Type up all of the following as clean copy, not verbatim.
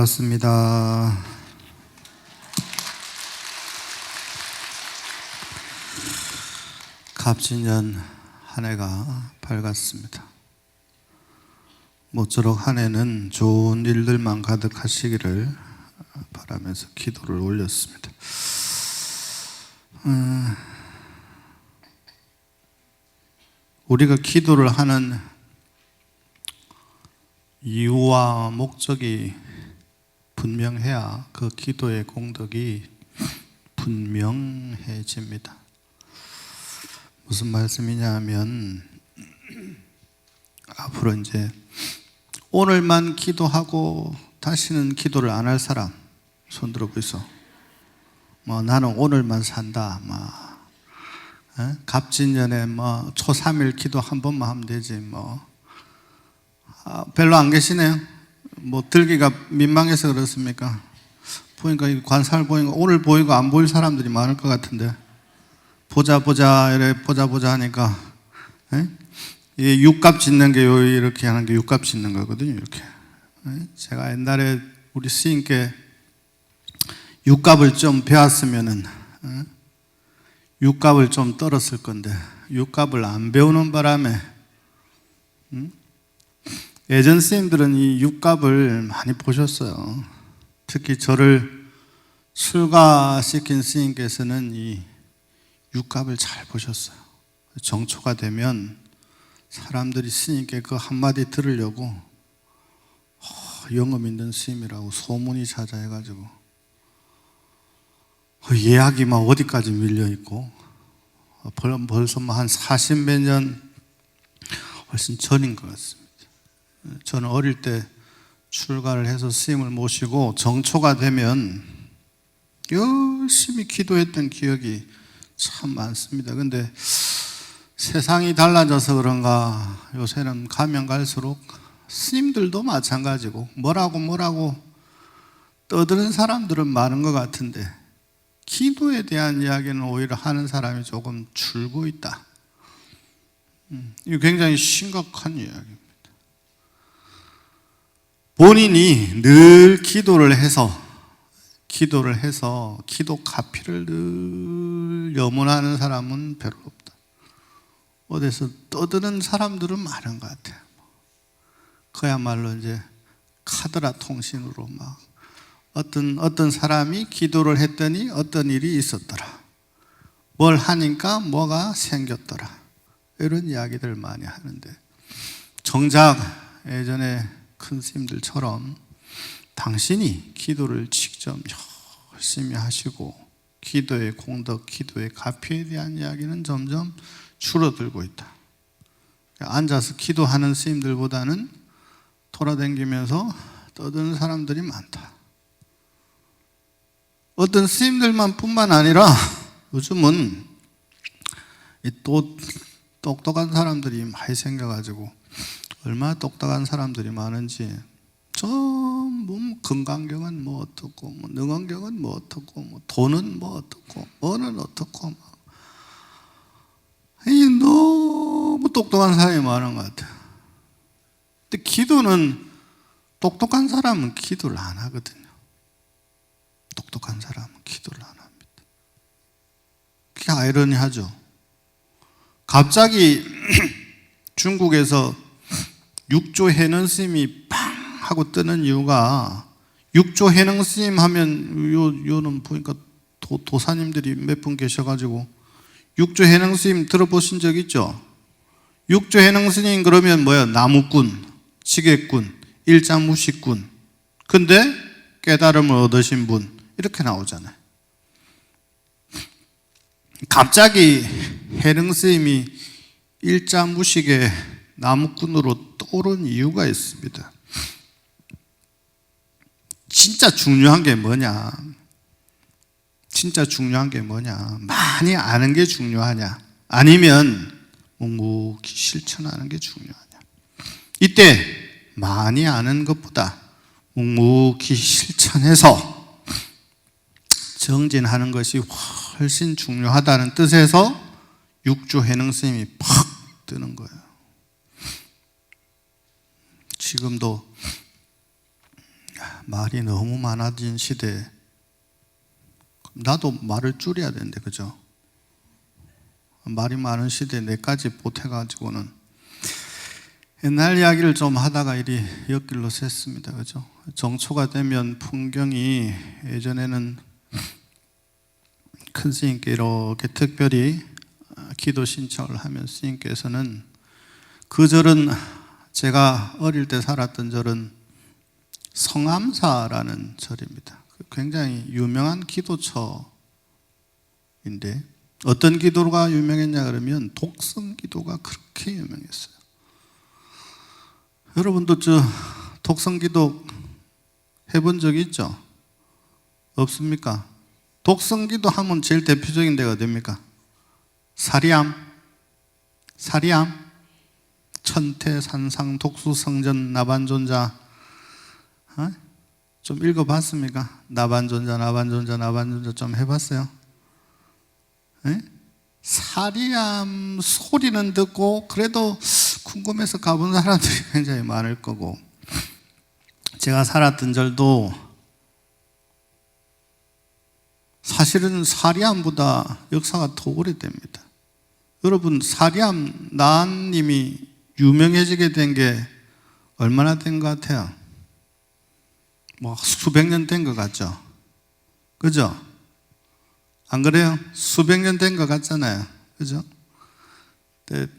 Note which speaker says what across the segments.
Speaker 1: 반갑습니다. 갑진년 한 해가 밝았습니다. 모쪼록 한 해는 좋은 일들만 가득하시기를 바라면서 기도를 올렸습니다. 우리가 기도를 하는 이유와 목적이 분명해야 그 기도의 공덕이 분명해집니다. 무슨 말씀이냐 하면, 앞으로 이제 오늘만 기도하고 다시는 기도를 안 할 사람 손 들어 보이소. 나는 오늘만 산다. 갑진년에 초 3일 기도 한 번만 하면 되지. 별로 안 계시네요. 들기가 민망해서 그렇습니까? 보니까 이 관사를 보니까 오늘 보이고 안 보일 사람들이 많을 것 같은데, 보자 하니까, 이게 육갑 짓는 게 이렇게 하는 게 육갑 짓는 거거든요. 이렇게. 제가 옛날에 우리 스님께 육갑을 좀 배웠으면은, 육갑을 좀 떨었을 건데, 육갑을 안 배우는 바람에, 예전 스님들은 이 육갑을 많이 보셨어요. 특히 저를 출가시킨 스님께서는 이 육갑을 잘 보셨어요. 정초가 되면 사람들이 스님께 그 한마디 들으려고 영업 있는 스님이라고 소문이 자자해가지고 예약이 막 어디까지 밀려있고, 벌써 한 40몇 년 훨씬 전인 것 같습니다. 저는 어릴 때 출가를 해서 스님을 모시고 정초가 되면 열심히 기도했던 기억이 참 많습니다. 근데 세상이 달라져서 그런가 요새는 가면 갈수록 스님들도 마찬가지고 뭐라고 떠드는 사람들은 많은 것 같은데, 기도에 대한 이야기는 오히려 하는 사람이 조금 줄고 있다. 이거 굉장히 심각한 이야기입니다. 본인이 늘 기도를 해서 기도 가피를 늘 염원하는 사람은 별로 없다. 어디서 떠드는 사람들은 많은 것 같아요. 그야말로 이제 카드라 통신으로 막 어떤 사람이 기도를 했더니 어떤 일이 있었더라, 뭘 하니까 뭐가 생겼더라, 이런 이야기들 많이 하는데, 정작 예전에 큰 스님들처럼 당신이 기도를 직접 열심히 하시고 기도의 공덕, 기도의 가피에 대한 이야기는 점점 줄어들고 있다. 앉아서 기도하는 스님들보다는 돌아다니면서 떠드는 사람들이 많다. 어떤 스님들만 뿐만 아니라 요즘은 또 똑똑한 사람들이 많이 생겨가지고, 얼마나 똑똑한 사람들이 많은지, 전부 건강경은 뭐 어떻고, 능언경은 뭐 어떻고, 돈은 뭐 어떻고, 뭐는 어떻고, 너무 똑똑한 사람이 많은 것 같아요. 근데 기도는, 똑똑한 사람은 기도를 안 하거든요. 똑똑한 사람은 기도를 안 합니다. 그게 아이러니하죠. 갑자기 중국에서 육조 해능 스님이 팡 하고 뜨는 이유가, 육조 해능 스님 하면 요는 보니까 도사님들이 몇 분 계셔가지고, 육조 해능 스님 들어보신 적 있죠? 육조 해능 스님 그러면 뭐야? 나무꾼, 지게꾼, 일자무식꾼, 근데 깨달음을 얻으신 분, 이렇게 나오잖아요. 갑자기 해능 스님이 일자무식의 나무꾼으로 떠오른 이유가 있습니다. 진짜 중요한 게 뭐냐? 많이 아는 게 중요하냐? 아니면 묵묵히 실천하는 게 중요하냐? 이때 많이 아는 것보다 묵묵히 실천해서 정진하는 것이 훨씬 중요하다는 뜻에서 육조 해능 스님이 팍 뜨는 거예요. 지금도 말이 너무 많아진 시대, 나도 말을 줄여야 되는데, 그죠? 말이 많은 시대에 내까지 보태가지고는 옛날 이야기를 좀 하다가 이리 옆길로 샜습니다. 그죠? 정초가 되면 풍경이 예전에는 큰 스님께 이렇게 특별히 기도 신청을 하면 스님께서는 그 절은 제가 어릴 때 살았던 절은 성암사라는 절입니다. 굉장히 유명한 기도처인데 어떤 기도가 유명했냐 그러면 독성 기도가 그렇게 유명했어요. 여러분도 독성 기도 해본 적 있죠? 없습니까? 독성 기도 하면 제일 대표적인 데가 어디입니까? 사리암, 천태, 산상, 독수, 성전, 나반존자. 좀 읽어봤습니까? 나반존자 좀 해봤어요? 네? 사리암 소리는 듣고 그래도 궁금해서 가본 사람들이 굉장히 많을 거고, 제가 살았던 절도 사실은 사리암보다 역사가 더 오래됩니다. 여러분, 사리암 나한님이 유명해지게 된 게 얼마나 된 것 같아요? 뭐 수백 년 된 것 같죠? 그죠? 안 그래요? 수백 년 된 것 같잖아요. 그죠? 근데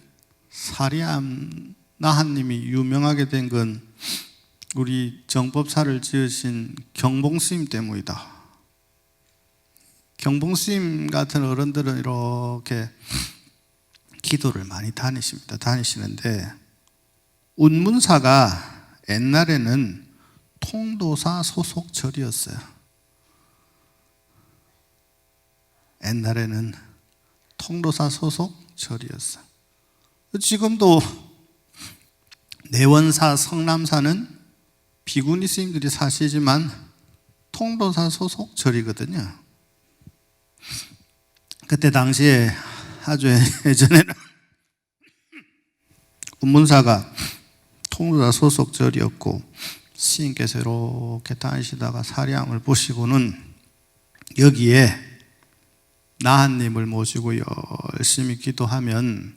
Speaker 1: 사리암 나한님이 유명하게 된 건 우리 정법사를 지으신 경봉스님 때문이다. 경봉스님 같은 어른들은 이렇게 기도를 많이 다니시는데, 운문사가 옛날에는 통도사 소속 절이었어요. 옛날에는 통도사 소속 절이었어요. 지금도 내원사, 성남사는 비구니 스님들이 사시지만 통도사 소속 절이거든요. 그때 당시에 아주 예전에는 운문사가 통도사 소속 절이었고, 스님께서 이렇게 다니시다가 사리암을 보시고는 여기에 나한님을 모시고 열심히 기도하면,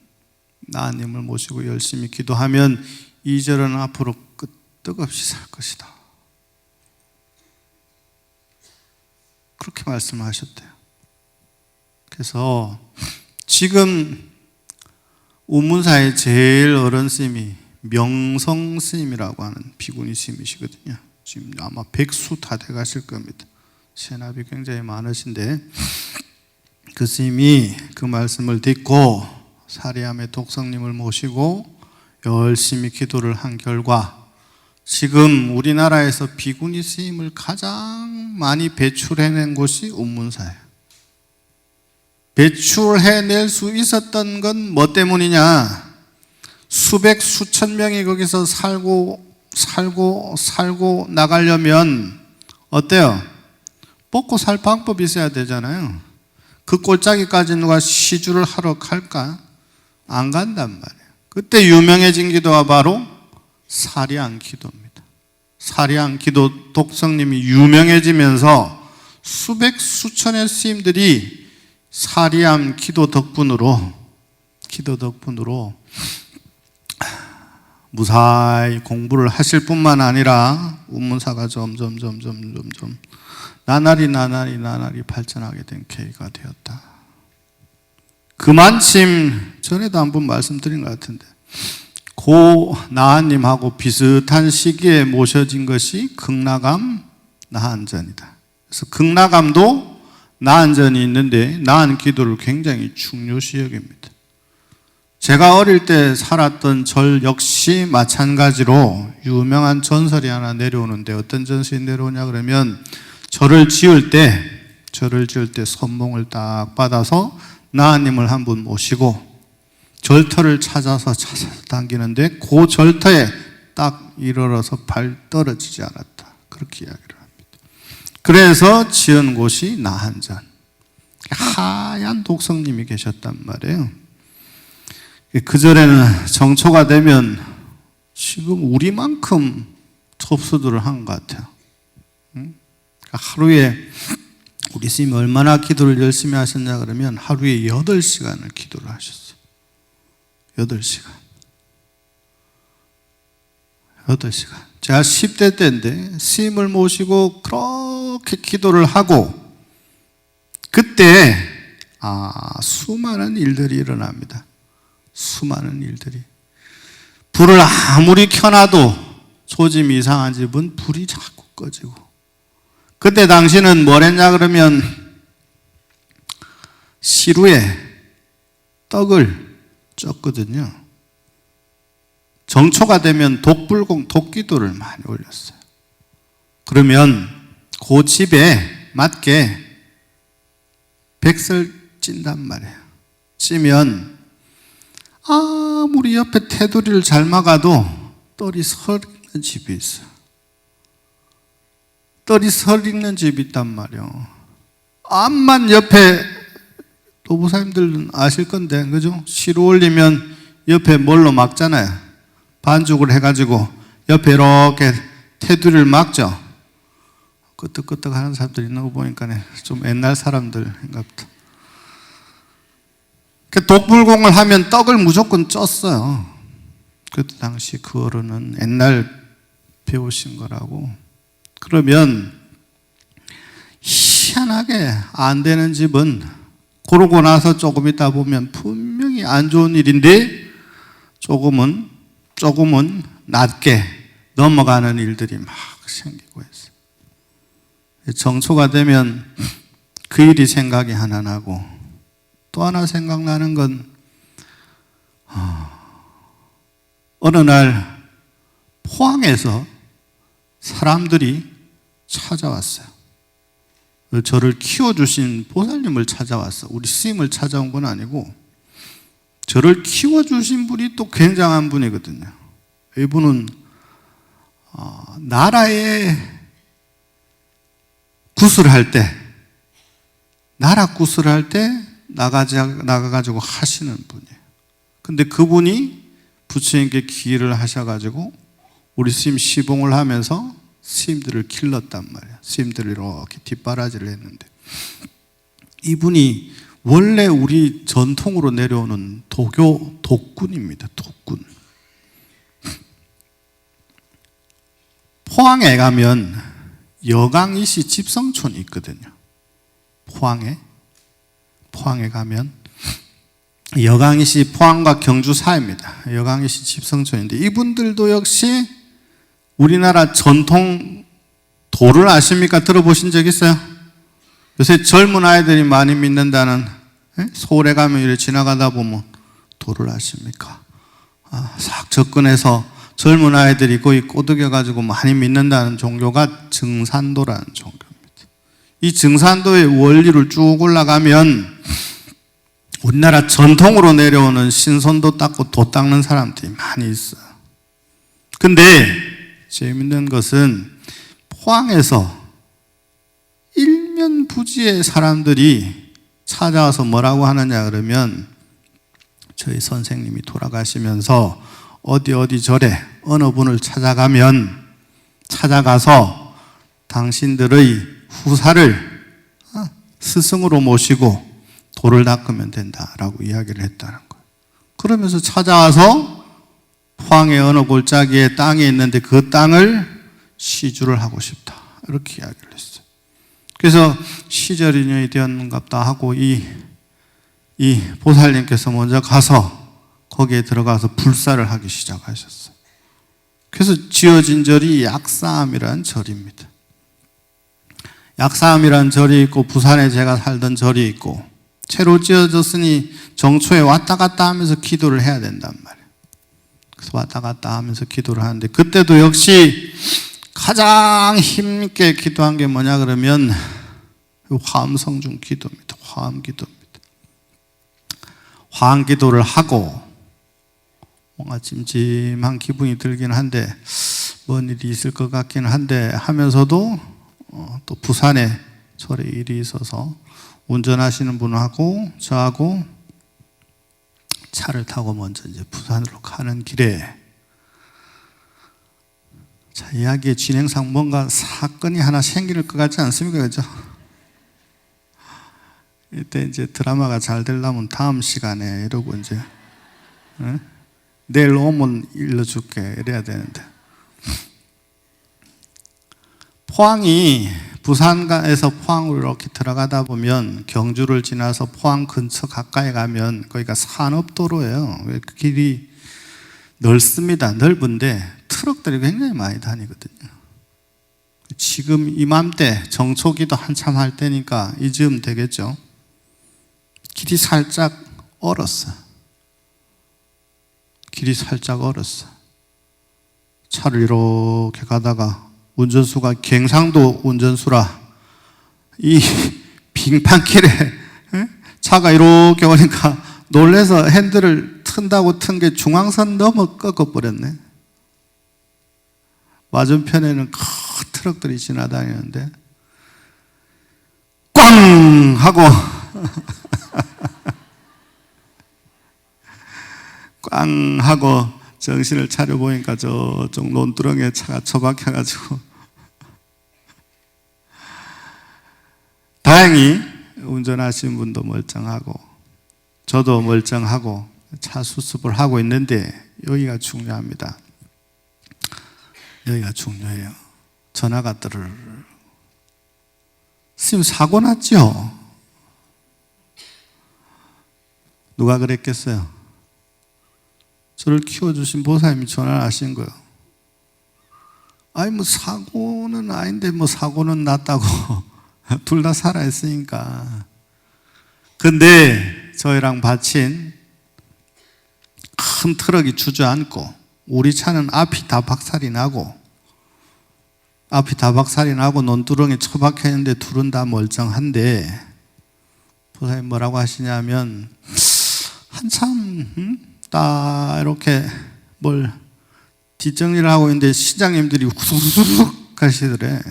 Speaker 1: 이 절은 앞으로 끄떡없이 살 것이다. 그렇게 말씀하셨대요. 그래서 지금 우문사의 제일 어른 스님이 명성 스님이라고 하는 비구니 스님이시거든요. 지금 아마 100수 다 돼가실 겁니다. 체납이 굉장히 많으신데, 그 스님이 그 말씀을 듣고 사리암의 독성님을 모시고 열심히 기도를 한 결과 지금 우리나라에서 비구니 스님을 가장 많이 배출해낸 곳이 운문사예요. 배출해낼 수 있었던 건 뭐 때문이냐? 수백 수천 명이 거기서 살고 나가려면 어때요? 먹고 살 방법이 있어야 되잖아요. 그 꼴짜기까지 누가 시주를 하러 갈까? 안 간단 말이에요. 그때 유명해진 기도가 바로 사리암 기도입니다. 사리암 기도 독성님이 유명해지면서 수백 수천의 스님들이 사리암 기도 덕분으로 무사히 공부를 하실 뿐만 아니라 운문사가 점점 나날이 발전하게 된 계기가 되었다. 그만침 전에도 한번 말씀드린 것 같은데, 고 나한님하고 비슷한 시기에 모셔진 것이 극락암 나한전이다. 그래서 극락암도 나한전이 있는데 나한 기도를 굉장히 중요시 여깁니다. 제가 어릴 때 살았던 절 역시 마찬가지로 유명한 전설이 하나 내려오는데, 어떤 전설이 내려오냐 그러면 절을 지을 때 선몽을 딱 받아서 나한님을 한 분 모시고 절터를 찾아서 당기는데 그 절터에 딱 이르러서 발 떨어지지 않았다. 그렇게 이야기를 합니다. 그래서 지은 곳이 나한전. 하얀 독성님이 계셨단 말이에요. 그 절에는 정초가 되면 지금 우리만큼 접수들을 한 것 같아요. 하루에 우리 스님이 얼마나 기도를 열심히 하셨냐 그러면 하루에 8시간을 기도를 하셨어요. 8시간. 제가 10대 때인데 스님을 모시고 그렇게 기도를 하고 그때 수많은 일들이 일어납니다. 수많은 일들이. 불을 아무리 켜놔도 조짐이 이상한 집은 불이 자꾸 꺼지고, 그때 당시는 뭘 했냐 그러면 시루에 떡을 쪘거든요. 정초가 되면 독불공, 독기도를 많이 올렸어요. 그러면 그 집에 맞게 백설 찐단 말이에요. 찌면 아무리 옆에 테두리를 잘 막아도 떨이 서리는 집이 있어요. 떨이 서리는 집이 있단 말이에요. 암만 옆에, 노부사님들은 아실 건데, 그죠? 시루 올리면 옆에 뭘로 막잖아요. 반죽을 해가지고 옆에 이렇게 테두리를 막죠. 끄떡끄떡 하는 사람들 있는 거 보니까 좀 옛날 사람들인가 보다. 독불공을 하면 떡을 무조건 쪘어요. 그때 당시 그 어른은 옛날 배우신 거라고. 그러면 희한하게 안 되는 집은 그러고 나서 조금 있다 보면 분명히 안 좋은 일인데 조금은 낮게 넘어가는 일들이 막 생기고 있어요. 정초가 되면 그 일이 생각이 하나 나고, 또 하나 생각나는 건 어느 날 포항에서 사람들이 찾아왔어요. 저를 키워주신 보살님을 찾아왔어. 우리 스님을 찾아온 건 아니고 저를 키워주신 분이 또 굉장한 분이거든요. 이분은 나라에 구슬할 때, 나라 구슬할 때 나가가지고 하시는 분이에요. 근데 그분이 부처님께 기일을 하셔가지고 우리 스님 시봉을 하면서 스님들을 길렀단 말이에요. 스님들을 이렇게 뒷바라지를 했는데, 이분이 원래 우리 전통으로 내려오는 도교 독군입니다. 독군. 포항에 가면 여강이시 집성촌이 있거든요. 포항에 가면 여강이시, 포항과 경주 사이입니다. 여강이시 집성촌인데, 이분들도 역시 우리나라 전통 도를 아십니까? 들어보신 적 있어요? 요새 젊은 아이들이 많이 믿는다는, 서울에 가면 이렇게 지나가다 보면 도를 아십니까? 싹 접근해서 젊은 아이들이 거의 꼬드겨가지고 많이 믿는다는 종교가 증산도라는 종교입니다. 이 증산도의 원리를 쭉 올라가면 우리나라 전통으로 내려오는 신선도 닦고 도 닦는 사람들이 많이 있어요. 근데 재밌는 것은 포항에서 일면부지의 사람들이 찾아와서 뭐라고 하느냐 그러면, 저희 선생님이 돌아가시면서 어디 절에 어느 분을 찾아가서 당신들의 후사를 스승으로 모시고 도를 닦으면 된다라고 이야기를 했다는 거예요. 그러면서 찾아와서 포항의 어느 골짜기에 땅이 있는데 그 땅을 시주를 하고 싶다, 이렇게 이야기를 했어요. 그래서 시절 인연이 되었는갑다 하고 이 보살님께서 먼저 가서 거기에 들어가서 불사를 하기 시작하셨어요. 그래서 지어진 절이 약사암이라는 절입니다. 약사암이라는 절이 있고, 부산에 제가 살던 절이 있고, 새로 지어졌으니 정초에 왔다 갔다 하면서 기도를 해야 된단 말이에요. 그래서 왔다 갔다 하면서 기도를 하는데, 그때도 역시 가장 힘있게 기도한 게 뭐냐 그러면 화엄성중 기도입니다. 화엄 기도입니다. 화엄 기도를 하고 뭔가 찜찜한 기분이 들긴 한데, 뭔 일이 있을 것 같기는 한데 하면서도 또 부산에 절에 일이 있어서 운전하시는 분하고 저하고 차를 타고 먼저 이제 부산으로 가는 길에 자, 이야기의 진행상 뭔가 사건이 하나 생길 것 같지 않습니까? 그죠? 이때 이제 드라마가 잘 되려면 다음 시간에 이러고 이제 내일 오면 일러줄게 이래야 되는데, 포항이 부산에서 포항으로 이렇게 들어가다 보면 경주를 지나서 포항 근처 가까이 가면 거기가 산업도로예요. 그 길이 넓습니다. 넓은데 트럭들이 굉장히 많이 다니거든요. 지금 이맘때 정초기도 한참 할 때니까 이쯤 되겠죠. 길이 살짝 얼었어. 길이 살짝 얼었어. 차를 이렇게 가다가 운전수가 경상도 운전수라 이 빙판길에 차가 이렇게 오니까 놀래서 핸들을 튼다고 튼 게 중앙선 넘어 꺾어버렸네. 맞은편에는 큰 트럭들이 지나다니는데 꽝! 하고 꽝! 하고 정신을 차려보니까 저쪽 논두렁에 차가 처박혀가지고 다행히 운전하신 분도 멀쩡하고 저도 멀쩡하고 차 수습을 하고 있는데, 여기가 중요합니다. 여기가 중요해요. 전화가 뜨르르. 스님 사고 났죠? 누가 그랬겠어요? 저를 키워주신 보살님이 전화를 하신 거예요. 아니 뭐 사고는 아닌데 뭐 사고는 났다고 둘 다 살아있으니까. 근데 저희랑 받친 큰 트럭이 주저앉고 우리 차는 앞이 다 박살이 나고 논두렁에 처박혀 있는데 둘은 다 멀쩡한데, 보살님 뭐라고 하시냐면 한참 딱 이렇게 뭘 뒷정리를 하고 있는데 시장님들이 후루룩 가시더래.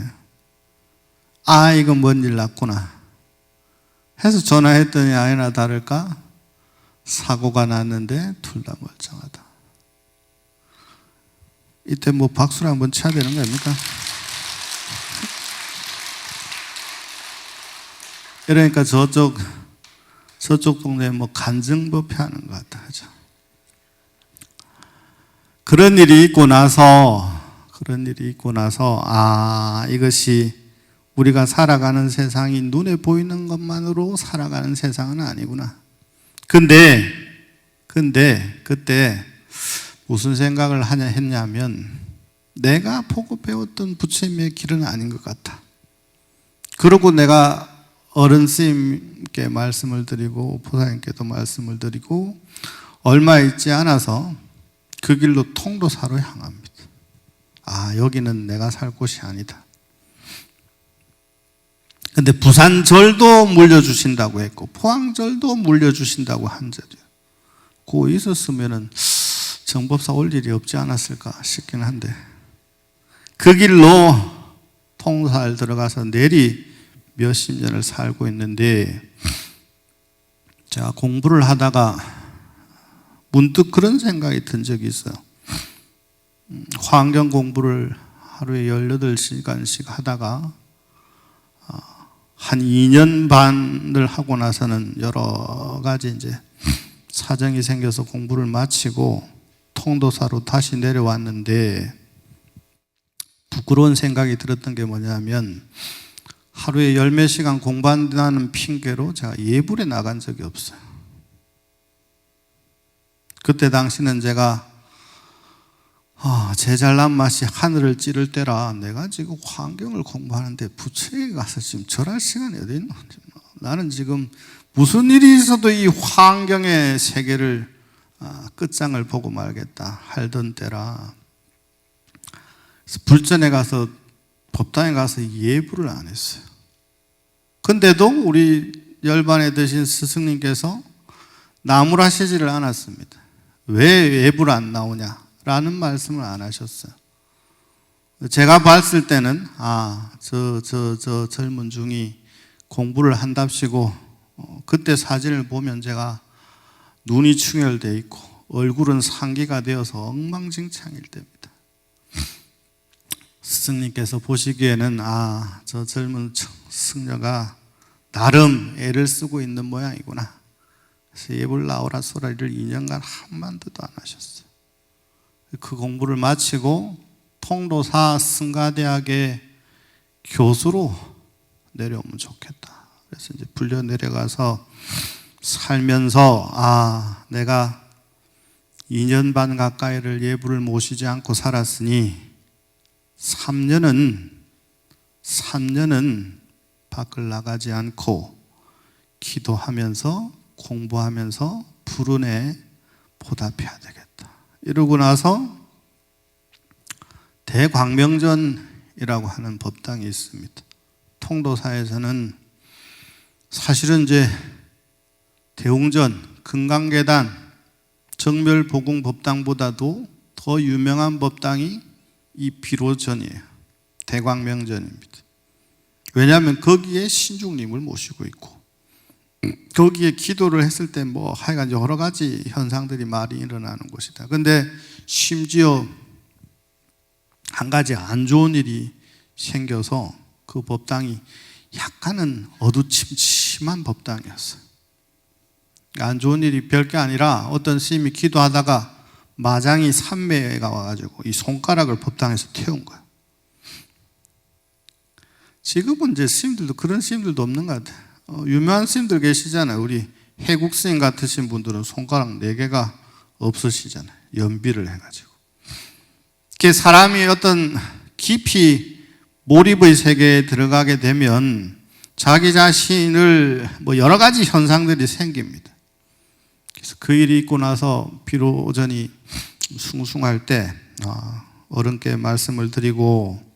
Speaker 1: 아, 이거 뭔 일 났구나 해서 전화했더니 아니나 다를까 사고가 났는데 둘 다 멀쩡하다. 이때 뭐 박수를 한번 쳐야 되는 겁니까? 이러니까 저쪽 동네에 뭐 간증법회 하는 것 같다 하죠. 그런 일이 있고 나서 아, 이것이 우리가 살아가는 세상이 눈에 보이는 것만으로 살아가는 세상은 아니구나. 근데 그때 무슨 생각을 했냐면 내가 보고 배웠던 부처님의 길은 아닌 것 같다. 그러고 내가 어른 스님께 말씀을 드리고 보살님께도 말씀을 드리고 얼마 있지 않아서 그 길로 통도사로 향합니다. 아, 여기는 내가 살 곳이 아니다. 근데 부산절도 물려주신다고 했고 포항절도 물려주신다고 한 절이에요. 그거 있었으면은 정법사 올 일이 없지 않았을까 싶긴 한데, 그 길로 통도사를 들어가서 내리 몇십 년을 살고 있는데, 제가 공부를 하다가 문득 그런 생각이 든 적이 있어요. 화엄경 공부를 하루에 18시간씩 하다가 한 2년 반을 하고 나서는 여러 가지 이제 사정이 생겨서 공부를 마치고 통도사로 다시 내려왔는데, 부끄러운 생각이 들었던 게 뭐냐면 하루에 10몇 시간 공부한다는 핑계로 제가 예불에 나간 적이 없어요. 그때 당시는 제가 제 잘난 맛이 하늘을 찌를 때라 내가 지금 화엄경을 공부하는데 부처에 가서 지금 절할 시간이 어디 있나. 나는 지금 무슨 일이 있어도 이 화엄경의 세계를 끝장을 보고 말겠다 하던 때라, 그래서 불전에 가서 법당에 가서 예불을 안 했어요. 근데도 우리 열반에 드신 스승님께서 나무라시지를 않았습니다. 왜 예불 안 나오냐 라는 말씀을 안 하셨어요. 제가 봤을 때는 저 젊은 중이 공부를 한답시고 그때 사진을 보면 제가 눈이 충혈되어 있고 얼굴은 상기가 되어서 엉망진창일 때입니다. 스승님께서 보시기에는 저 젊은 승려가 나름 애를 쓰고 있는 모양이구나. 그래서 예불 나오라 소라리를 2년간 한마디도 안 하셨어요. 그 공부를 마치고 통도사 승가대학의 교수로 내려오면 좋겠다. 그래서 이제 불려 내려가서 살면서 내가 2년 반 가까이를 예불을 모시지 않고 살았으니 3년은 밖을 나가지 않고 기도하면서 공부하면서 불운에 보답해야 되겠다. 이러고 나서 대광명전이라고 하는 법당이 있습니다. 통도사에서는 사실은 이제 대웅전, 금강계단, 정멸보궁 법당보다도 더 유명한 법당이 이 비로전이에요. 대광명전입니다. 왜냐하면 거기에 신중님을 모시고 있고 거기에 기도를 했을 때 하여간 여러 가지 현상들이 많이 일어나는 곳이다. 그런데 심지어 한 가지 안 좋은 일이 생겨서 그 법당이 약간은 어두침침한 법당이었어요. 안 좋은 일이 별게 아니라 어떤 스님이 기도하다가 마장이 산매가 와가지고 이 손가락을 법당에서 태운 거예요. 지금은 이제 스님들도 그런 스님들도 없는 것 같아요. 유명한 스님들 계시잖아요. 우리 해국 스님 같으신 분들은 손가락 4개가 없으시잖아요. 연비를 해가지고. 사람이 어떤 깊이 몰입의 세계에 들어가게 되면 자기 자신을 여러 가지 현상들이 생깁니다. 그래서 그 일이 있고 나서 비로전이 숭숭할 때 어른께 말씀을 드리고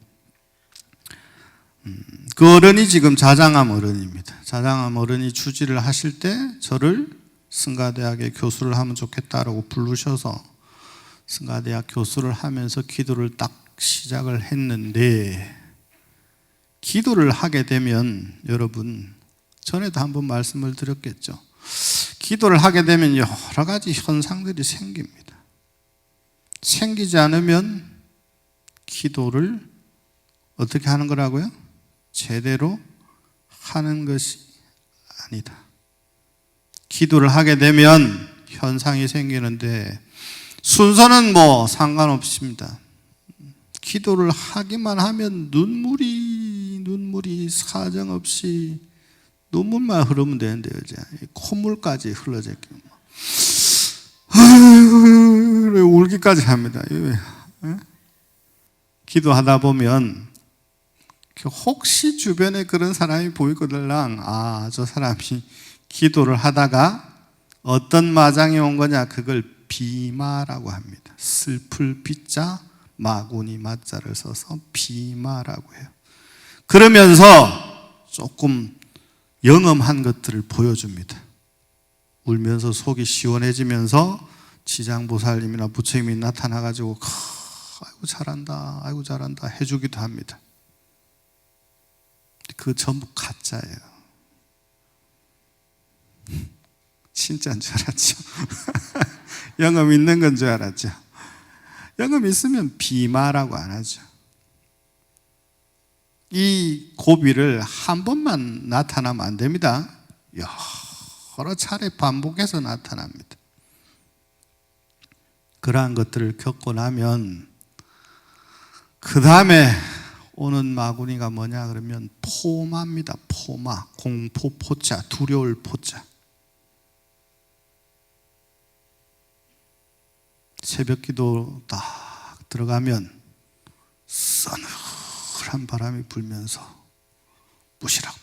Speaker 1: 그 어른이 지금 자장암 어른입니다. 자장암 어른이 주지를 하실 때 저를 승가대학의 교수를 하면 좋겠다라고 부르셔서 승가대학 교수를 하면서 기도를 딱 시작을 했는데 기도를 하게 되면 여러분 전에도 한번 말씀을 드렸겠죠. 기도를 하게 되면 여러 가지 현상들이 생깁니다. 생기지 않으면 기도를 어떻게 하는 거라고요? 제대로 하는 것이 아니다. 기도를 하게 되면 현상이 생기는데 순서는 상관없습니다. 기도를 하기만 하면 눈물이 사정없이 눈물만 흐르면 되는데 콧물까지 흘러제끼 울기까지 합니다. 기도하다 보면 혹시 주변에 그런 사람이 보이거들랑 저 사람이 기도를 하다가 어떤 마장이 온 거냐 그걸 비마라고 합니다. 슬플 비자 마구니 마자를 써서 비마라고 해요. 그러면서 조금 영험한 것들을 보여줍니다. 울면서 속이 시원해지면서 지장보살님이나 부처님이 나타나가지고 아이고 잘한다 아이고 잘한다 해주기도 합니다. 그 전부 가짜예요. 진짜인 줄 알았죠. 영험 있는 건 줄 알았죠. 영험 있으면 비마라고 안 하죠. 이 고비를 한 번만 나타나면 안 됩니다. 여러 차례 반복해서 나타납니다. 그러한 것들을 겪고 나면 그 다음에 오는 마구니가 뭐냐 그러면 포마입니다. 포마, 공포 포자, 두려울 포자. 새벽기도 딱 들어가면 서늘한 바람이 불면서 부시락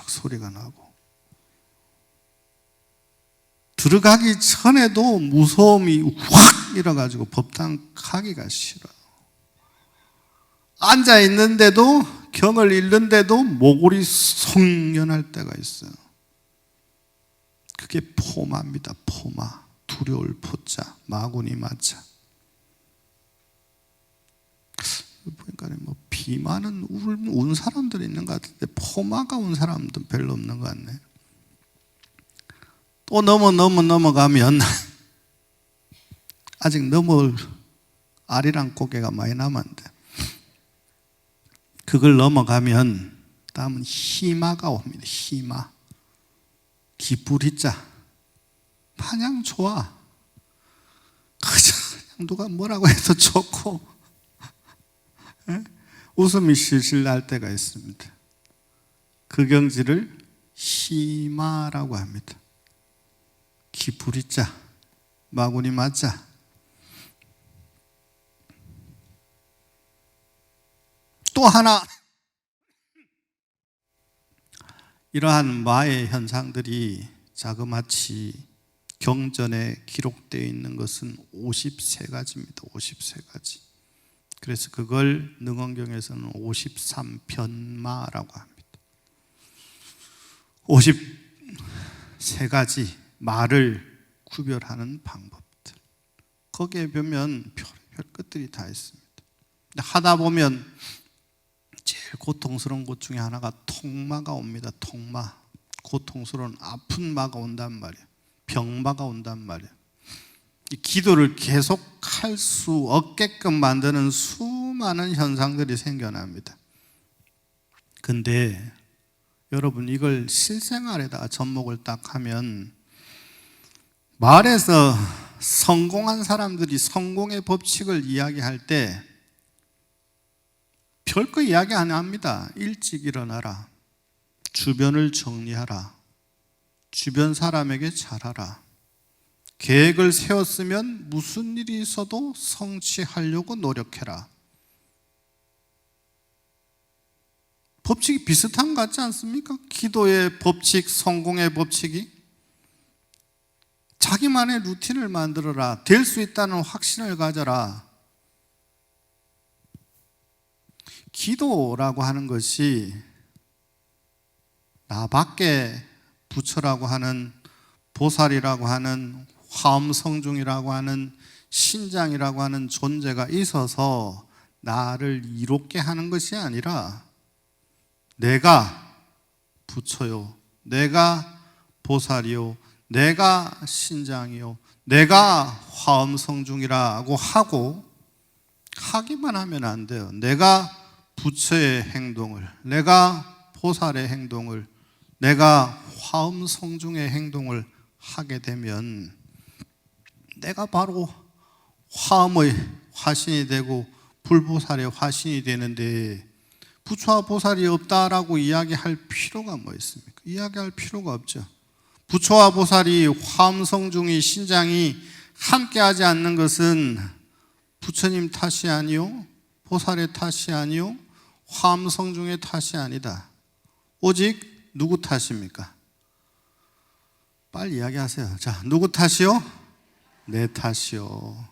Speaker 1: 소리가 나고 들어가기 전에도 무서움이 확 일어가지고 법당 가기가 싫어요. 앉아있는데도 경을 잃는데도 모골이 송연할 때가 있어요. 그게 포마입니다. 포마. 두려울 포자, 마구니 마자. 보니까 비마는 운 사람들이 있는 것 같은데 포마가 운 사람들은 별로 없는 것 같네. 또 넘어가면 아직 넘을 알이랑 고개가 많이 남았는데 그걸 넘어가면 다음은 희마가 옵니다. 희마. 기쁘리자. 마냥 좋아. 그냥 누가 뭐라고 해도 좋고 웃음이 실실 날 때가 있습니다. 그 경지를 희마라고 합니다. 기쁘리자. 마구니 맞자. 또 하나, 이러한 마의 현상들이 자그마치 경전에 기록되어 있는 것은 53가지입니다. 53가지. 그래서 그걸 능언경에서는 53변마라고 합니다. 53가지 말을 구별하는 방법들. 거기에 보면 별의별 것들이 다 있습니다. 하다 보면 제일 고통스러운 것 중에 하나가 통마가 옵니다. 통마. 고통스러운 아픈 마가 온단 말이에요. 병마가 온단 말이에요. 기도를 계속할 수 없게끔 만드는 수많은 현상들이 생겨납니다. 근데 여러분, 이걸 실생활에다가 접목을 딱 하면, 말에서 성공한 사람들이 성공의 법칙을 이야기할 때 별거 이야기 안 합니다. 일찍 일어나라. 주변을 정리하라. 주변 사람에게 잘하라. 계획을 세웠으면 무슨 일이 있어도 성취하려고 노력해라. 법칙이 비슷한 것 같지 않습니까? 기도의 법칙, 성공의 법칙이. 자기만의 루틴을 만들어라. 될 수 있다는 확신을 가져라. 기도라고 하는 것이 나밖에 부처라고 하는, 보살이라고 하는, 화엄성중이라고 하는, 신장이라고 하는 존재가 있어서 나를 이롭게 하는 것이 아니라, 내가 부처요, 내가 보살이요, 내가 신장이요, 내가 화엄성중이라고 하고 하기만 하면 안 돼요. 내가 부처의 행동을, 내가 보살의 행동을, 내가 화엄성중의 행동을 하게 되면 내가 바로 화엄의 화신이 되고 불보살의 화신이 되는데, 부처와 보살이 없다라고 이야기할 필요가 뭐 있습니까? 이야기할 필요가 없죠. 부처와 보살이, 화엄성중이, 신장이 함께하지 않는 것은 부처님 탓이 아니요, 보살의 탓이 아니요, 화엄성중의 탓이 아니다. 오직 누구 탓입니까? 빨리 이야기하세요. 자, 누구 탓이요? 내 탓이요.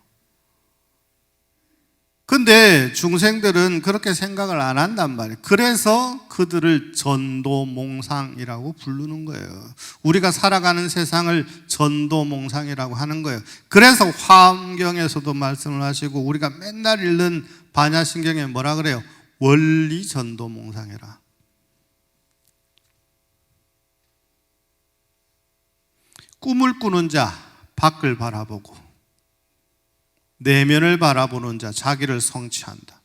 Speaker 1: 근데 중생들은 그렇게 생각을 안 한단 말이에요. 그래서 그들을 전도몽상이라고 부르는 거예요. 우리가 살아가는 세상을 전도몽상이라고 하는 거예요. 그래서 화엄경에서도 말씀을 하시고, 우리가 맨날 읽는 반야신경에 뭐라 그래요? 원리 전도몽상이라. 꿈을 꾸는 자, 밖을 바라보고, 내면을 바라보는 자, 자기를 성취한다.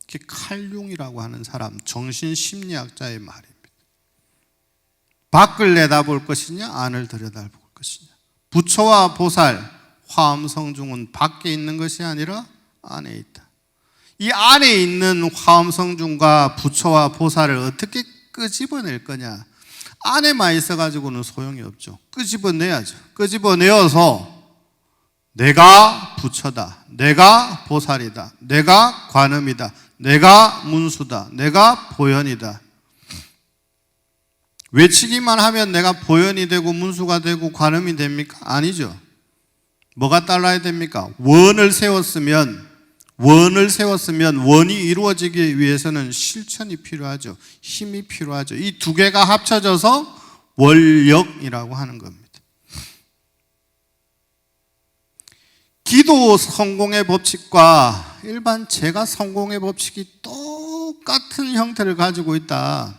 Speaker 1: 이게 칼융이라고 하는 사람, 정신심리학자의 말입니다. 밖을 내다볼 것이냐, 안을 들여다볼 것이냐. 부처와 보살, 화엄성중은 밖에 있는 것이 아니라 안에 있다. 이 안에 있는 화엄성중과 부처와 보살을 어떻게 끄집어낼 거냐. 안에만 있어가지고는 소용이 없죠. 끄집어내야죠. 끄집어내어서 내가 부처다, 내가 보살이다, 내가 관음이다, 내가 문수다, 내가 보현이다. 외치기만 하면 내가 보현이 되고 문수가 되고 관음이 됩니까? 아니죠. 뭐가 따라야 됩니까? 원을 세웠으면 원이 이루어지기 위해서는 실천이 필요하죠. 힘이 필요하죠. 이 두 개가 합쳐져서 원력이라고 하는 겁니다. 기도 성공의 법칙과 일반 제가 성공의 법칙이 똑같은 형태를 가지고 있다.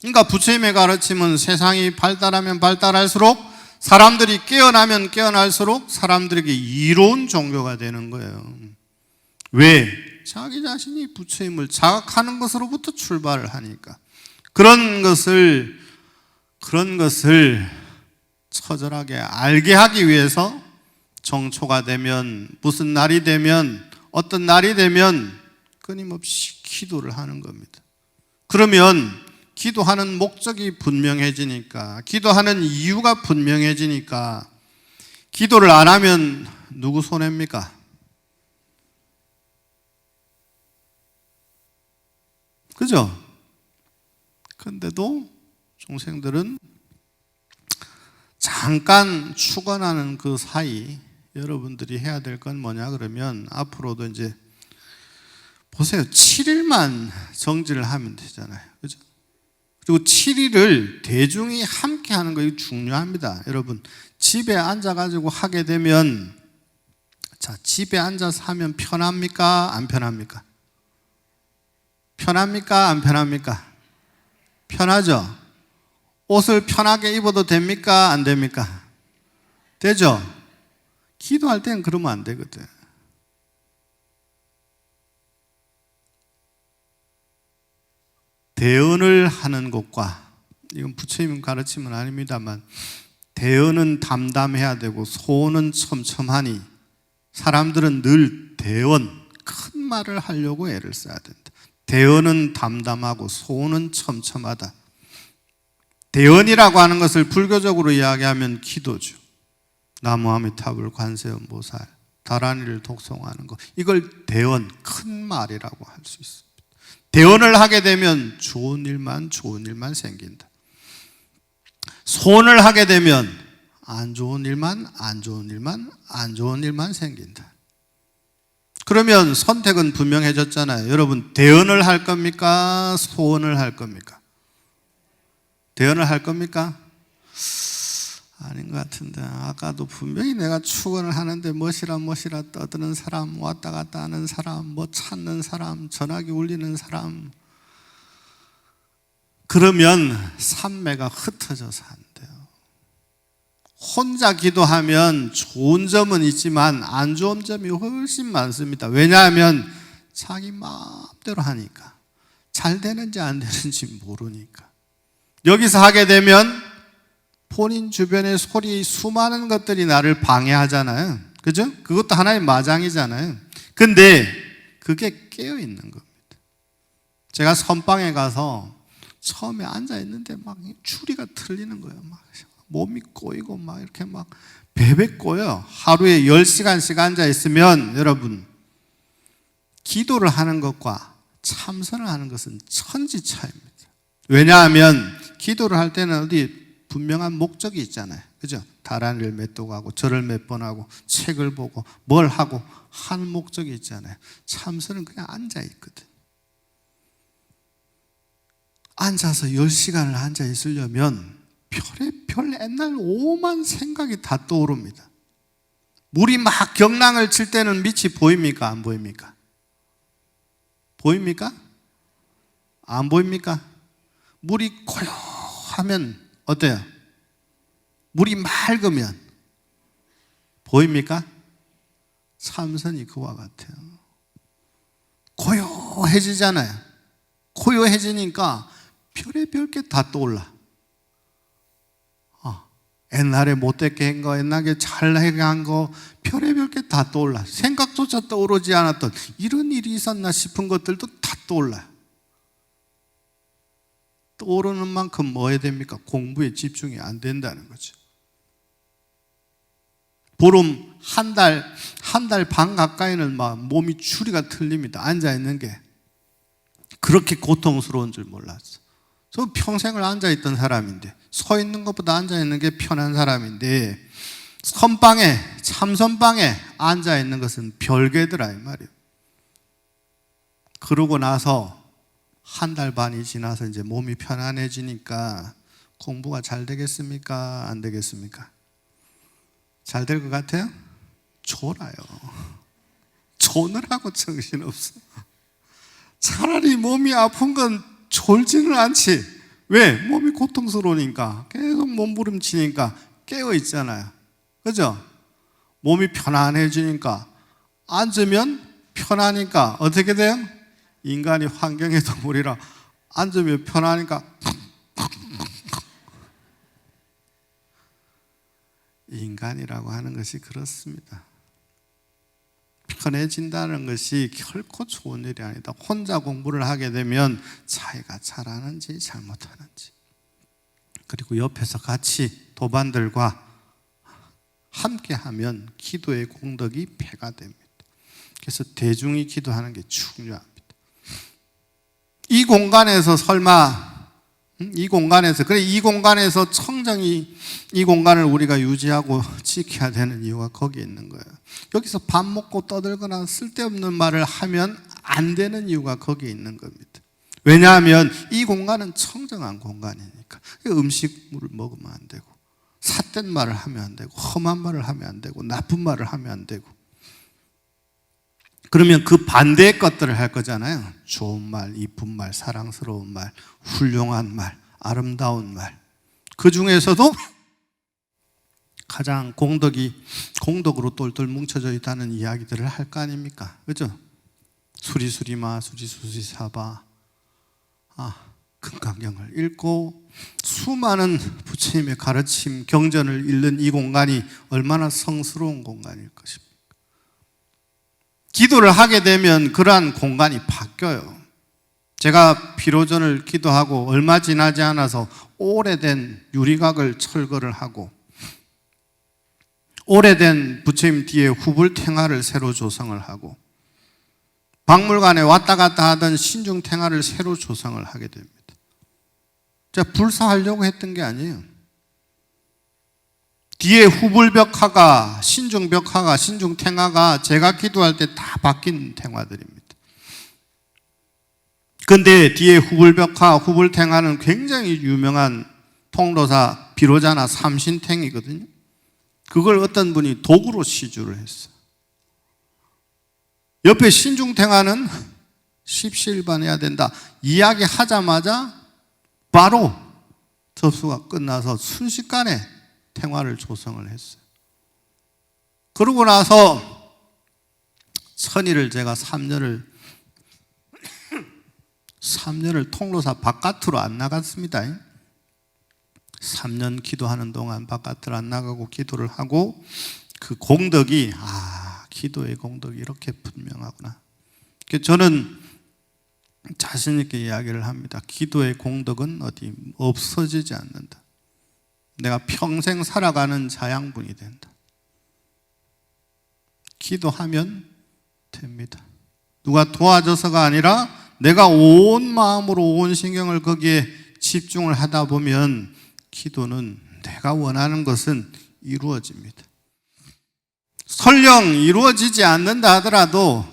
Speaker 1: 그러니까 부처님의 가르침은 세상이 발달하면 발달할수록, 사람들이 깨어나면 깨어날수록 사람들에게 이로운 종교가 되는 거예요. 왜? 자기 자신이 부처임을 자각하는 것으로부터 출발을 하니까 그런 것을 처절하게 알게 하기 위해서 정초가 되면, 무슨 날이 되면, 어떤 날이 되면 끊임없이 기도를 하는 겁니다. 그러면 기도하는 목적이 분명해지니까, 기도하는 이유가 분명해지니까, 기도를 안 하면 누구 손해입니까? 그죠? 근데도 중생들은 잠깐 축원하는 그 사이 여러분들이 해야 될 건 뭐냐 그러면, 앞으로도 이제 보세요. 7일만 정지를 하면 되잖아요. 그죠? 그리고 7일을 대중이 함께 하는 거, 이거 중요합니다. 여러분, 집에 앉아가지고 하게 되면, 자, 집에 앉아서 하면 편합니까? 안 편합니까? 편합니까? 안 편합니까? 편하죠? 옷을 편하게 입어도 됩니까? 안 됩니까? 되죠? 기도할 때는 그러면 안 되거든. 대언을 하는 것과, 이건 부처님 가르침은 아닙니다만, 대언은 담담해야 되고 소언은 첨첨하니 사람들은 늘 대언, 큰 말을 하려고 애를 써야 된다. 대언은 담담하고 소언은 첨첨하다. 대언이라고 하는 것을 불교적으로 이야기하면 기도죠. 나무아미타불 관세음보살, 다란이를 독송하는 것, 이걸 대언, 큰 말이라고 할 수 있습니다. 대언을 하게 되면 좋은 일만 생긴다. 소원을 하게 되면 안 좋은 일만 생긴다. 그러면 선택은 분명해졌잖아요. 여러분, 대언을 할 겁니까? 소원을 할 겁니까? 대언을 할 겁니까? 아닌 것 같은데, 아까도 분명히 내가 축원을 하는데 멋이라 떠드는 사람, 왔다 갔다 하는 사람, 뭐 찾는 사람, 전화기 울리는 사람, 그러면 삼매가 흩어져서 안 돼요. 혼자 기도하면 좋은 점은 있지만 안 좋은 점이 훨씬 많습니다. 왜냐하면 자기 마음대로 하니까, 잘 되는지 안 되는지 모르니까. 여기서 하게 되면 본인 주변의 소리, 수많은 것들이 나를 방해하잖아요. 그죠? 그것도 하나의 마장이잖아요. 근데 그게 깨어있는 겁니다. 제가 선방에 가서 처음에 앉아있는데 막 추리가 틀리는 거예요. 막 몸이 꼬이고 막 이렇게 막 베베 꼬여. 하루에 10시간씩 앉아있으면 여러분, 기도를 하는 것과 참선을 하는 것은 천지 차이입니다. 왜냐하면 기도를 할 때는 어디 분명한 목적이 있잖아요. 그죠? 다란이를 몇 도 가고 절을 몇 번 하고 책을 보고 뭘 하고 하는 목적이 있잖아요. 참선은 그냥 앉아있거든. 앉아서 10시간을 앉아있으려면 별 옛날 오만 생각이 다 떠오릅니다. 물이 막 경랑을 칠 때는 밑이 보입니까? 안 보입니까? 보입니까? 안 보입니까? 물이 고요하면 어때요? 물이 맑으면 보입니까? 참선이 그와 같아요. 고요해지잖아요. 고요해지니까 별의별 게 다 떠올라. 옛날에 못되게 한 거, 옛날에 잘하게 한 거, 별의별 게 다 떠올라. 생각조차 떠오르지 않았던 이런 일이 있었나 싶은 것들도 다 떠올라요. 떠오르는 만큼 뭐 해야 됩니까? 공부에 집중이 안 된다는 거죠. 보름 한 달 반 가까이는 막 몸이 추리가 틀립니다. 앉아있는 게 그렇게 고통스러운 줄 몰랐어. 저 평생을 앉아있던 사람인데, 서 있는 것보다 앉아있는 게 편한 사람인데, 선방에, 참선방에 앉아있는 것은 별개더라 이 말이에요. 그러고 나서 한 달 반이 지나서 이제 몸이 편안해지니까 공부가 잘 되겠습니까? 안 되겠습니까? 잘 될 것 같아요? 졸아요. 조느라고 정신없어. 차라리 몸이 아픈 건 졸지는 않지. 왜? 몸이 고통스러우니까, 계속 몸부림치니까 깨어 있잖아요. 그죠? 몸이 편안해지니까 앉으면 편하니까 어떻게 돼요? 인간이 환경의 동물이라 앉으면 편하니까 인간이라고 하는 것이 그렇습니다. 편해진다는 것이 결코 좋은 일이 아니다. 혼자 공부를 하게 되면 자기가 잘하는지 잘못하는지, 그리고 옆에서 같이 도반들과 함께하면 기도의 공덕이 배가 됩니다. 그래서 대중이 기도하는 게 중요합니다. 이 공간에서 이 공간에서 청정이 이 공간을 우리가 유지하고 지켜야 되는 이유가 거기에 있는 거예요. 여기서 밥 먹고 떠들거나 쓸데없는 말을 하면 안 되는 이유가 거기에 있는 겁니다. 왜냐하면 이 공간은 청정한 공간이니까. 음식물을 먹으면 안 되고, 삿된 말을 하면 안 되고, 험한 말을 하면 안 되고, 나쁜 말을 하면 안 되고. 그러면 그 반대의 것들을 할 거잖아요. 좋은 말, 이쁜 말, 사랑스러운 말, 훌륭한 말, 아름다운 말. 그 중에서도 가장 공덕으로 똘똘 뭉쳐져 있다는 이야기들을 할 거 아닙니까? 그죠? 수리수리마, 수리수리사바, 금강경을 읽고 수많은 부처님의 가르침, 경전을 읽는 이 공간이 얼마나 성스러운 공간일 것입니까? 기도를 하게 되면 그러한 공간이 바뀌어요. 제가 피로전을 기도하고 얼마 지나지 않아서 오래된 유리각을 철거를 하고 오래된 부처님 뒤에 후불탱화를 새로 조성을 하고 박물관에 왔다 갔다 하던 신중탱화를 새로 조성을 하게 됩니다. 제가 불사하려고 했던 게 아니에요. 뒤에 후불벽화가, 신중벽화가, 신중탱화가 제가 기도할 때 다 바뀐 탱화들입니다. 근데 뒤에 후불벽화, 후불탱화는 굉장히 유명한 통로사 비로자나 삼신탱이거든요. 그걸 어떤 분이 도구로 시주를 했어요. 옆에 신중탱화는 십시일반해야 된다 이야기하자마자 바로 접수가 끝나서 순식간에 탱화를 조성을 했어요. 그러고 나서 천일을 제가 3년을 통로사 바깥으로 안 나갔습니다. 3년 기도하는 동안 바깥으로 안 나가고 기도를 하고 그 공덕이 기도의 공덕이 이렇게 분명하구나. 저는 자신 있게 이야기를 합니다. 기도의 공덕은 어디 없어지지 않는다. 내가 평생 살아가는 자양분이 된다. 기도하면 됩니다. 누가 도와줘서가 아니라 내가 온 마음으로 온 신경을 거기에 집중을 하다 보면 기도는 내가 원하는 것은 이루어집니다. 설령 이루어지지 않는다 하더라도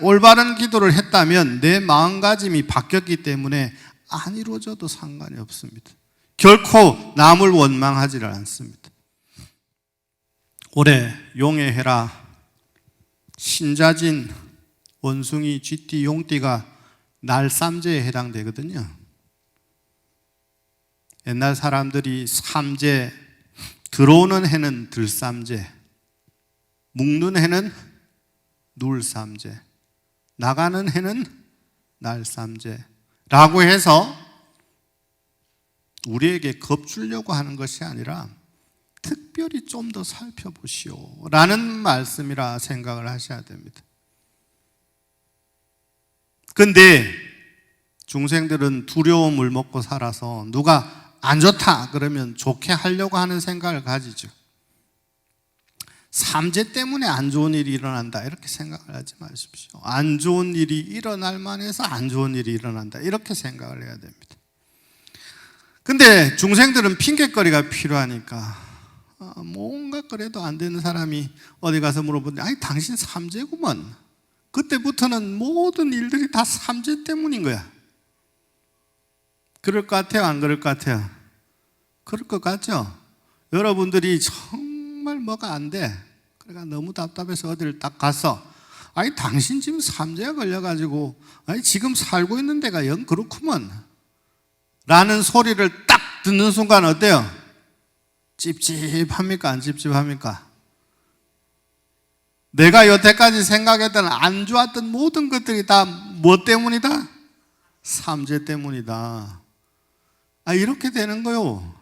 Speaker 1: 올바른 기도를 했다면 내 마음가짐이 바뀌었기 때문에 안 이루어져도 상관이 없습니다. 결코 남을 원망하지를 않습니다. 올해 용해해라 신자진 원숭이 쥐띠 용띠가 날삼재에 해당되거든요. 옛날 사람들이 삼재, 들어오는 해는 들삼재, 묵는 해는 눌삼재, 나가는 해는 날삼재라고 해서 우리에게 겁주려고 하는 것이 아니라 특별히 좀 더 살펴보시오 라는 말씀이라 생각을 하셔야 됩니다. 근데 중생들은 두려움을 먹고 살아서 누가 안 좋다 그러면 좋게 하려고 하는 생각을 가지죠. 삼재 때문에 안 좋은 일이 일어난다 이렇게 생각을 하지 마십시오. 안 좋은 일이 일어날 만해서 안 좋은 일이 일어난다 이렇게 생각을 해야 됩니다. 근데 중생들은 핑계거리가 필요하니까 뭔가 그래도 안 되는 사람이 어디 가서 물어보는데 아니 당신 삼재구먼. 그때부터는 모든 일들이 다 삼재 때문인 거야. 그럴 것 같아요? 안 그럴 것 같아요? 그럴 것 같죠? 여러분들이 정말 뭐가 안 돼. 그러니까 너무 답답해서 어디를 딱 가서 아니 당신 지금 삼재가 걸려가지고 아니 지금 살고 있는 데가 영 그렇구먼 라는 소리를 딱 듣는 순간 어때요? 찝찝합니까? 안 찝찝합니까? 내가 여태까지 생각했던 안 좋았던 모든 것들이 다 뭐 때문이다? 삼재 때문이다. 이렇게 되는 거요.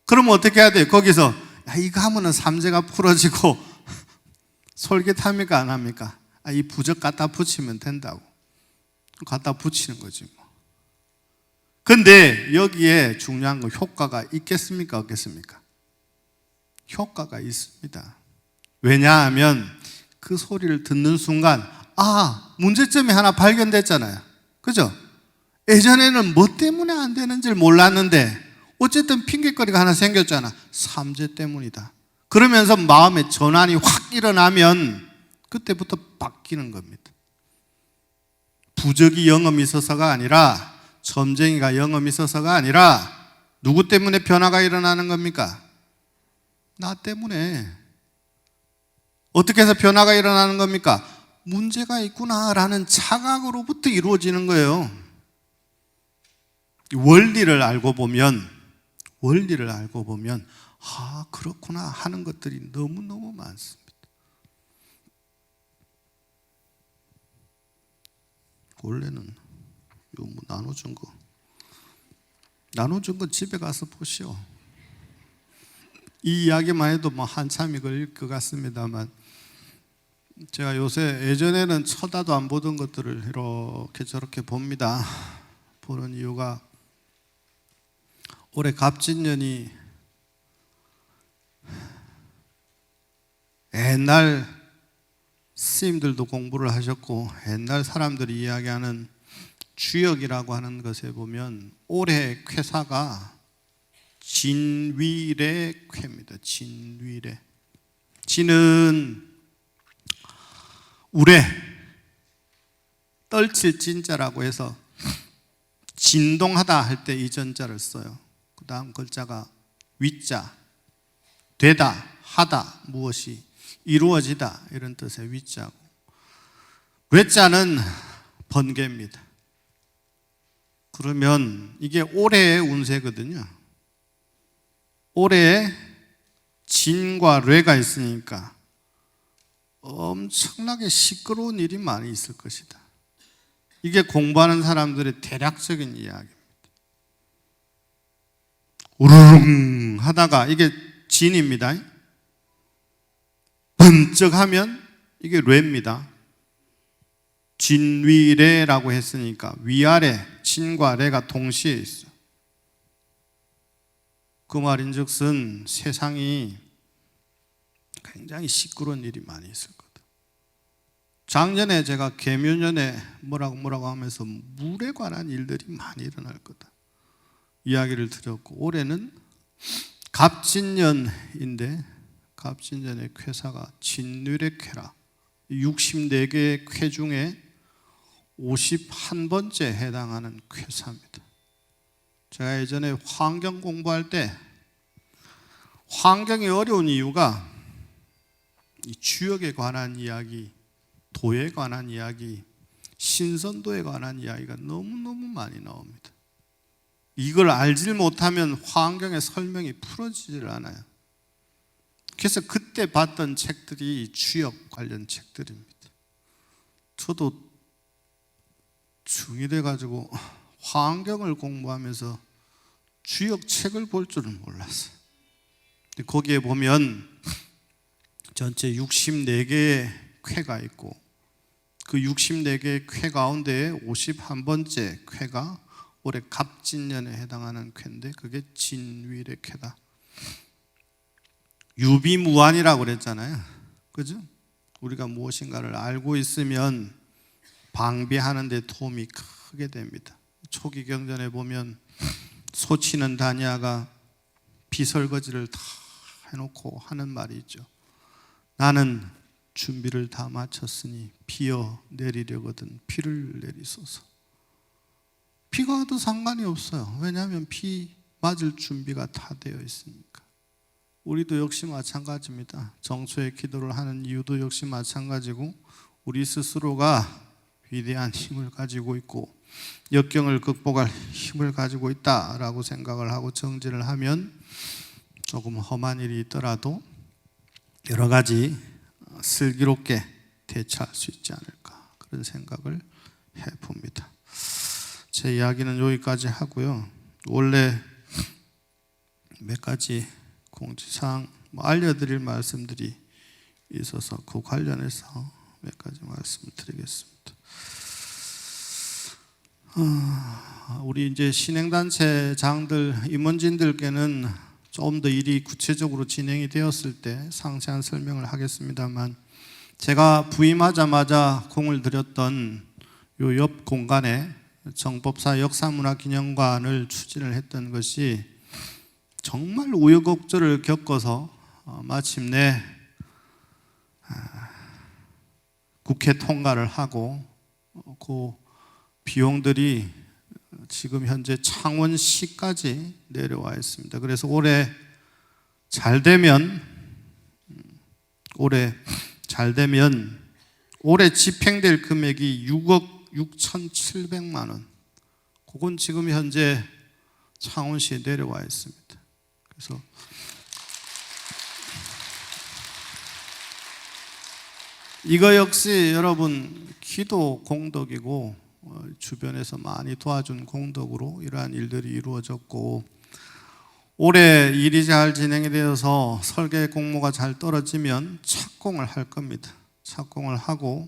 Speaker 1: 그럼 어떻게 해야 돼요? 거기서 이거 하면은 삼재가 풀어지고 솔깃합니까? 안 합니까? 이 부적 갖다 붙이면 된다고. 갖다 붙이는 거지 뭐. 근데 여기에 중요한 건 효과가 있겠습니까? 없겠습니까? 효과가 있습니다. 왜냐하면 그 소리를 듣는 순간 문제점이 하나 발견됐잖아요. 그죠? 예전에는 뭐 때문에 안 되는지를 몰랐는데 어쨌든 핑계거리가 하나 생겼잖아. 삼재 때문이다. 그러면서 마음에 전환이 확 일어나면 그때부터 바뀌는 겁니다. 부적이 영험이 있어서가 아니라, 점쟁이가 영험이 있어서가 아니라 누구 때문에 변화가 일어나는 겁니까? 나 때문에. 어떻게 해서 변화가 일어나는 겁니까? 문제가 있구나라는 자각으로부터 이루어지는 거예요. 원리를 알고 보면 그렇구나 하는 것들이 너무너무 많습니다. 원래는 뭐 나눠준 거 집에 가서 보시오. 이 이야기만 해도 뭐 한참이 걸릴 것 같습니다만, 제가 요새 예전에는 쳐다도 안 보던 것들을 이렇게 저렇게 봅니다. 보는 이유가 올해 갑진년이 옛날 스님들도 공부를 하셨고 옛날 사람들이 이야기하는 주역이라고 하는 것에 보면 올해 쾌사가 진위래 쾌입니다. 진위래. 진은 우레, 떨칠 진자라고 해서 진동하다 할 때 이 전자를 써요. 그 다음 글자가 위자, 되다, 하다, 무엇이 이루어지다 이런 뜻의 위자고, 외자는 번개입니다. 그러면 이게 올해의 운세거든요. 올해에 진과 뢰가 있으니까 엄청나게 시끄러운 일이 많이 있을 것이다. 이게 공부하는 사람들의 대략적인 이야기입니다. 우르릉 하다가 이게 진입니다. 번쩍하면 이게 뢰입니다. 진위래라고 했으니까 위아래 진과 래가 동시에 있어요. 그 말인즉슨 세상이 굉장히 시끄러운 일이 많이 있을 거다. 작년에 제가 계묘년에 뭐라고 하면서 물에 관한 일들이 많이 일어날 거다 이야기를 드렸고, 올해는 갑진년인데 갑진년의 쾌사가 진위래 쾌라, 64개의 쾌 중에 51번째 해당하는 쾌사입니다. 제가 예전에 환경 공부할 때 환경이 어려운 이유가 이 주역에 관한 이야기, 도에 관한 이야기, 신선도에 관한 이야기가 너무너무 많이 나옵니다. 이걸 알지 못하면 환경의 설명이 풀어지질 않아요. 그래서 그때 봤던 책들이 주역 관련 책들입니다. 저도 중2 돼가지고 환경을 공부하면서 주역 책을 볼 줄은 몰랐어요. 거기에 보면 전체 64개의 쾌가 있고 그 64개의 쾌 가운데 51번째 쾌가 올해 갑진년에 해당하는 쾌인데 그게 진위래 쾌다. 유비무환이라고 그랬잖아요. 그죠? 우리가 무엇인가를 알고 있으면 방비하는 데 도움이 크게 됩니다. 초기 경전에 보면 소치는 다니아가 비설거지를 다 해놓고 하는 말이 있죠. 나는 준비를 다 마쳤으니 비어 내리려거든 비를 내리소서. 비가 와도 상관이 없어요. 왜냐하면 비 맞을 준비가 다 되어 있으니까. 우리도 역시 마찬가지입니다. 정초의 기도를 하는 이유도 역시 마찬가지고, 우리 스스로가 위대한 힘을 가지고 있고 역경을 극복할 힘을 가지고 있다라고 생각을 하고 정진을 하면 조금 험한 일이 있더라도 여러 가지 슬기롭게 대처할 수 있지 않을까, 그런 생각을 해봅니다. 제 이야기는 여기까지 하고요. 원래 몇 가지 공지사항 알려드릴 말씀들이 있어서 그 관련해서 몇 가지 말씀을 드리겠습니다. 우리 이제 신행단체장들, 임원진들께는 좀 더 일이 구체적으로 진행이 되었을 때 상세한 설명을 하겠습니다만, 제가 부임하자마자 공을 들였던 요 옆 공간에 정법사 역사문화기념관을 추진을 했던 것이 정말 우여곡절을 겪어서 마침내 국회 통과를 하고 그 비용들이 지금 현재 창원시까지 내려와 있습니다. 그래서 올해 잘 되면 올해 집행될 금액이 6억 6,700만 원. 그건 지금 현재 창원시에 내려와 있습니다. 그래서 이거 역시 여러분 기도 공덕이고 주변에서 많이 도와준 공덕으로 이러한 일들이 이루어졌고, 올해 일이 잘 진행이 되어서 설계 공모가 잘 떨어지면 착공을 할 겁니다. 착공을 하고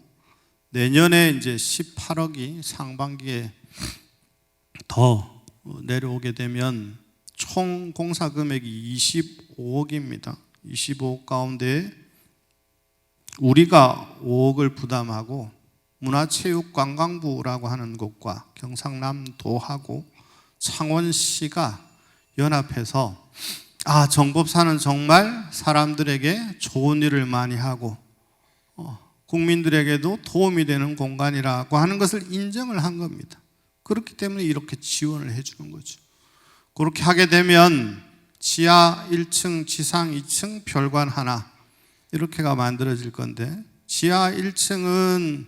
Speaker 1: 내년에 이제 18억이 상반기에 더 내려오게 되면 총 공사 금액이 25억입니다. 25억 가운데 우리가 5억을 부담하고 문화체육관광부라고 하는 곳과 경상남도하고 창원시가 연합해서 정법사는 정말 사람들에게 좋은 일을 많이 하고 국민들에게도 도움이 되는 공간이라고 하는 것을 인정을 한 겁니다. 그렇기 때문에 이렇게 지원을 해주는 거죠. 그렇게 하게 되면 지하 1층, 지상 2층, 별관 하나 이렇게가 만들어질 건데, 지하 1층은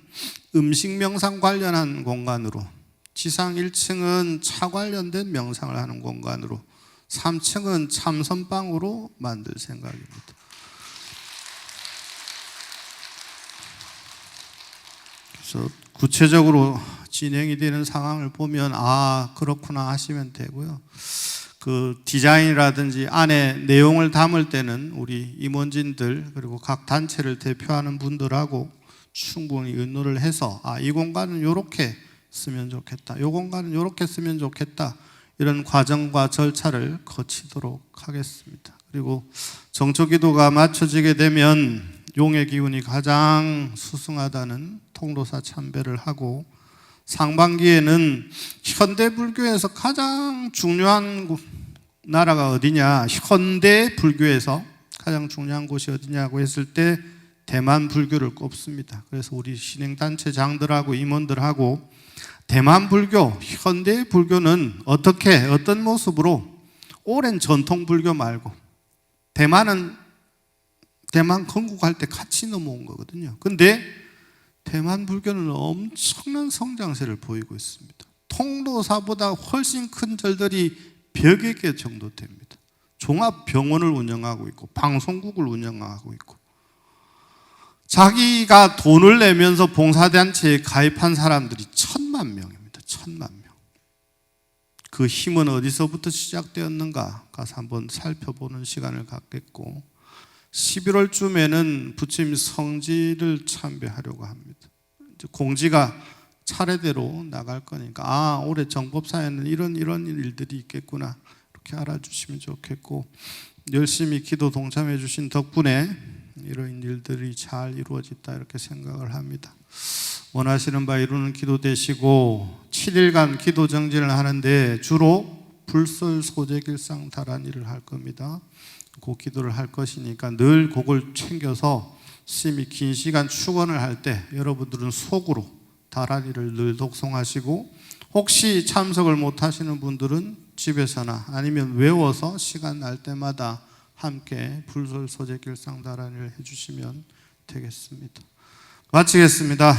Speaker 1: 음식 명상 관련한 공간으로, 지상 1층은 차 관련된 명상을 하는 공간으로, 3층은 참선방으로 만들 생각입니다. 그래서 구체적으로 진행이 되는 상황을 보면 그렇구나 하시면 되고요. 그 디자인이라든지 안에 내용을 담을 때는 우리 임원진들 그리고 각 단체를 대표하는 분들하고 충분히 의논을 해서 이 공간은 이렇게 쓰면 좋겠다, 이 공간은 이렇게 쓰면 좋겠다, 이런 과정과 절차를 거치도록 하겠습니다. 그리고 정초기도가 맞춰지게 되면 용의 기운이 가장 수승하다는 통도사 참배를 하고, 상반기에는 현대 불교에서 가장 중요한 나라가 어디냐, 현대 불교에서 가장 중요한 곳이 어디냐고 했을 때 대만 불교를 꼽습니다. 그래서 우리 신행단체장들하고 임원들하고 대만 불교, 현대 불교는 어떤 모습으로, 오랜 전통 불교 말고 대만 건국할 때 같이 넘어온 거거든요. 근데 대만 불교는 엄청난 성장세를 보이고 있습니다. 통도사보다 훨씬 큰 절들이 100여 개 정도 됩니다. 종합병원을 운영하고 있고 방송국을 운영하고 있고, 자기가 돈을 내면서 봉사단체에 가입한 사람들이 1,000만 명입니다. 1,000만 명. 그 힘은 어디서부터 시작되었는가 가서 한번 살펴보는 시간을 갖겠고, 11월쯤에는 부처님 성지를 참배하려고 합니다. 이제 공지가 차례대로 나갈 거니까 올해 정법사에는 이런 일들이 있겠구나, 이렇게 알아주시면 좋겠고, 열심히 기도 동참해 주신 덕분에 이런 일들이 잘 이루어졌다, 이렇게 생각을 합니다. 원하시는 바 이루는 기도 되시고, 7일간 기도 정진을 하는데 주로 불설소재길상 다란이를 할 겁니다. 그 기도를 할 것이니까 늘 그걸 챙겨서 스님이 긴 시간 축원을 할 때 여러분들은 속으로 다란이를 늘 독송하시고, 혹시 참석을 못 하시는 분들은 집에서나 아니면 외워서 시간 날 때마다 함께 불설소재길상 다란이를 해주시면 되겠습니다. 마치겠습니다.